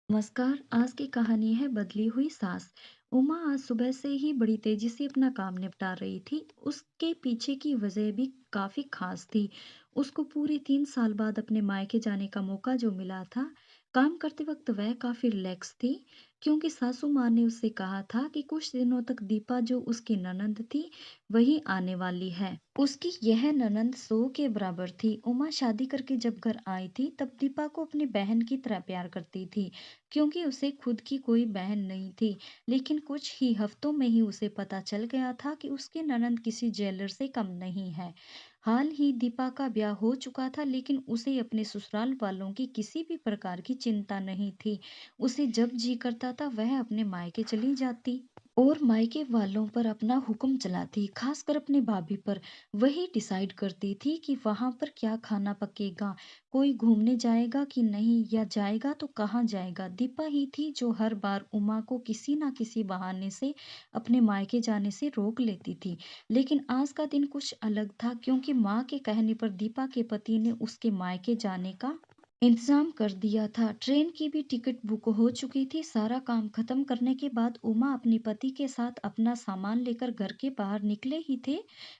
नमस्कार। आज की कहानी है बदली हुई सास। उमा आज सुबह से ही बड़ी तेजी से अपना काम निपटा रही थी। उसके पीछे की वजह भी काफी खास थी। उसको पूरे 3 साल बाद अपने मायके जाने का मौका जो मिला था। काम करते वक्त वह काफी रिलैक्स थी, क्योंकि सासू माँ ने उससे कहा था कि कुछ दिनों तक दीपा जो उसकी ननंद थी वही आने वाली है। उसकी यह ननंद 100 के बराबर थी। उमा शादी करके जब घर आई थी तब दीपा को अपनी बहन की तरह प्यार करती थी, क्योंकि उसे खुद की कोई बहन नहीं थी। लेकिन कुछ ही हफ्तों में ही उसे पता चल गया था कि उसकी ननंद किसी जेलर से कम नहीं है। हाल ही दीपा का ब्याह हो चुका था, लेकिन उसे अपने ससुराल वालों की किसी भी प्रकार की चिंता नहीं थी। उसे जब जी करता था वह अपने मायके चली जाती और मायके वालों पर अपना हुक्म चलाती, खासकर अपने भाभी पर। वही डिसाइड करती थी कि वहां पर क्या खाना पकेगा, कोई घूमने जाएगा कि नहीं, या जाएगा तो कहाँ जाएगा। दीपा ही थी जो हर बार उमा को किसी ना किसी बहाने से अपने मायके जाने से रोक लेती थी। लेकिन आज का दिन कुछ अलग था, क्योंकि माँ के कहने पर दीपा के पति ने उसके मायके जाने का इंतजाम कर दिया था। ट्रेन की भी टिकट बुक हो चुकी थी। सारा काम खत्म करने के बाद उमा अपने पति के साथ अपना सामान लेकर घर के बाहर निकले ही थे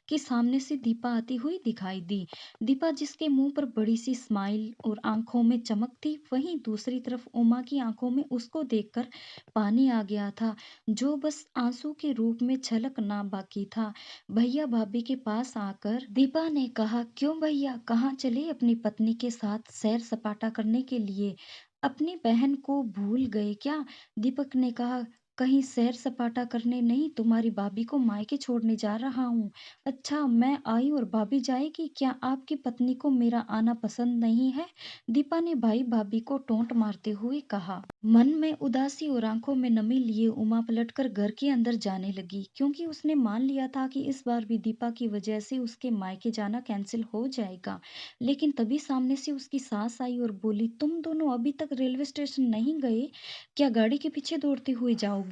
कि सामने से दीपा आती हुई दिखाई दी। दीपा जिसके मुंह पर बड़ी सी स्माइल और आंखों में चमक थी, वहीं दूसरी तरफ उमा की आंखों में उसको देखकर पानी आ गया था, जो बस आंसू के रूप में छलकना बाकी था। भैया भाभी के पास आकर दीपा ने कहा, क्यों भैया, कहाँ चले अपनी पत्नी के साथ सैर सपाटा करने के लिए? अपनी बहन को भूल गए क्या? दीपक ने कहा, कहीं सैर सपाटा करने नहीं, तुम्हारी भाभी को मायके छोड़ने जा रहा हूँ। अच्छा, मैं आई और भाभी जाएगी? क्या आपकी पत्नी को मेरा आना पसंद नहीं है? दीपा ने भाई भाभी को टोंट मारते हुए कहा। मन में उदासी और आंखों में नमी लिए उमा पलटकर घर के अंदर जाने लगी, क्योंकि उसने मान लिया था कि इस बार भी दीपा की वजह से उसके मायके जाना कैंसिल हो जाएगा। लेकिन तभी सामने से उसकी सास आई और बोली, तुम दोनों अभी तक रेलवे स्टेशन नहीं गए? क्या गाड़ी के पीछे दौड़ते हुए जाओगे?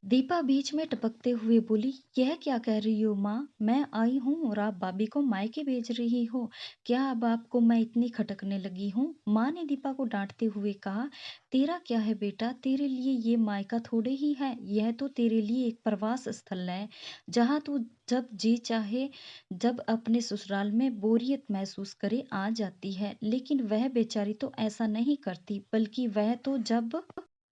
दीपा बीच में टपकते हुए बोली, यह क्या कह रही हो माँ? मैं आई हूँ और आप भाभी को मायके भेज रही हो। क्या अब आपको मैं इतनी खटकने लगी हूँ? माँ ने दीपा को डांटते हुए कहा, तेरा क्या है बेटा, तेरे लिए ये मायका थोड़े ही है, यह तो तेरे लिए एक प्रवास स्थल है, जहाँ तू जब जी चाहे, जब अपने ससुराल में बोरियत महसूस करे आ जाती है। लेकिन वह बेचारी तो ऐसा नहीं करती, बल्कि वह तो जब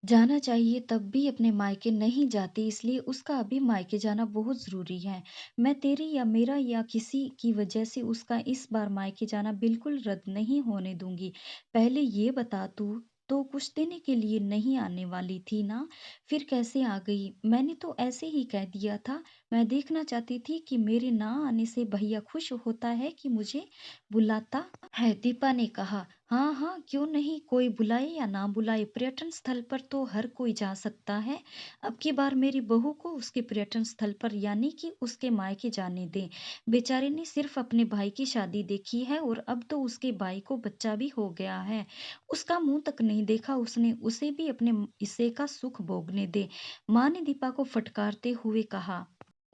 जाना चाहिए तब भी अपने मायके नहीं जाती, इसलिए उसका अभी मायके जाना बहुत ज़रूरी है। मैं तेरी या मेरा या किसी की वजह से उसका इस बार मायके जाना बिल्कुल रद्द नहीं होने दूँगी। पहले ये बता, तू तो कुछ देने के लिए नहीं आने वाली थी ना? फिर कैसे आ गई? मैंने तो ऐसे ही कह दिया था। मैं देखना चाहती थी कि मेरे ना आने से भैया खुश होता है कि मुझे बुलाता है। दीपा ने कहा, हाँ हाँ, क्यों नहीं, कोई बुलाए या ना बुलाए, पर्यटन स्थल पर तो हर कोई जा सकता है। अब की बार मेरी बहू को उसके पर्यटन स्थल पर, यानी कि उसके मायके जाने दें। बेचारे ने सिर्फ अपने भाई की शादी देखी है और अब तो उसके भाई को बच्चा भी हो गया है। उसका मुंह तक नहीं देखा उसने, उसे भी अपने हिस्से का सुख भोगने दे। माँ ने दीपा को फटकारते हुए कहा।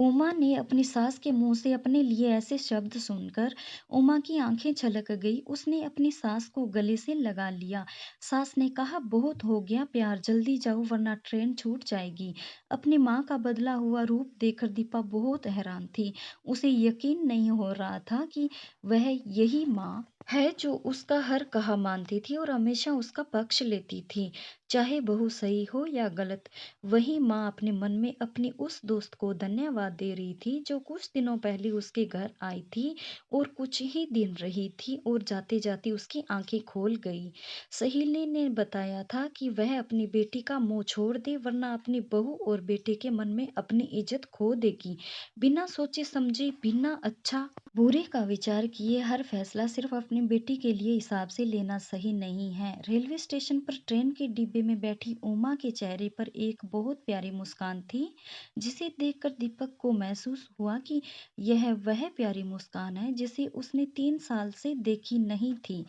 उमा ने अपनी सास के मुंह से अपने लिए ऐसे शब्द सुनकर उमा की आंखें छलक गई। उसने अपनी सास को गले से लगा लिया। सास ने कहा, बहुत हो गया प्यार, जल्दी जाओ वरना ट्रेन छूट जाएगी। अपनी माँ का बदला हुआ रूप देखकर दीपा बहुत हैरान थी। उसे यकीन नहीं हो रहा था कि वह यही माँ है जो उसका हर कहा मानती थी और हमेशा उसका पक्ष लेती थी, चाहे बहू सही हो या गलत। वही माँ अपने मन में अपनी उस दोस्त को धन्यवाद दे रही थी जो कुछ दिनों पहले उसके घर आई थी और कुछ ही दिन रही थी और जाते जाते उसकी आंखें खोल गई। सहेली ने बताया था कि वह अपनी बेटी का मुंह छोड़ दे, वरना अपनी बहू और बेटे के मन में अपनी इज्जत खो देगी। बिना सोचे समझे, बिना अच्छा बुरे का विचार किए हर फैसला सिर्फ अपनी बेटी के लिए हिसाब से लेना सही नहीं है। रेलवे स्टेशन पर ट्रेन के डिब्बे में बैठी उमा के चेहरे पर एक बहुत प्यारी मुस्कान थी, जिसे देखकर दीपक को महसूस हुआ कि यह वह प्यारी मुस्कान है जिसे उसने 3 साल से देखी नहीं थी।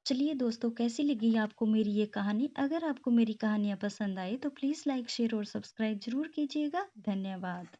चलिए दोस्तों, कैसी लगी आपको मेरी ये कहानी? अगर आपको मेरी कहानियाँ पसंद आए तो प्लीज़ लाइक, शेयर और सब्सक्राइब जरूर कीजिएगा। धन्यवाद।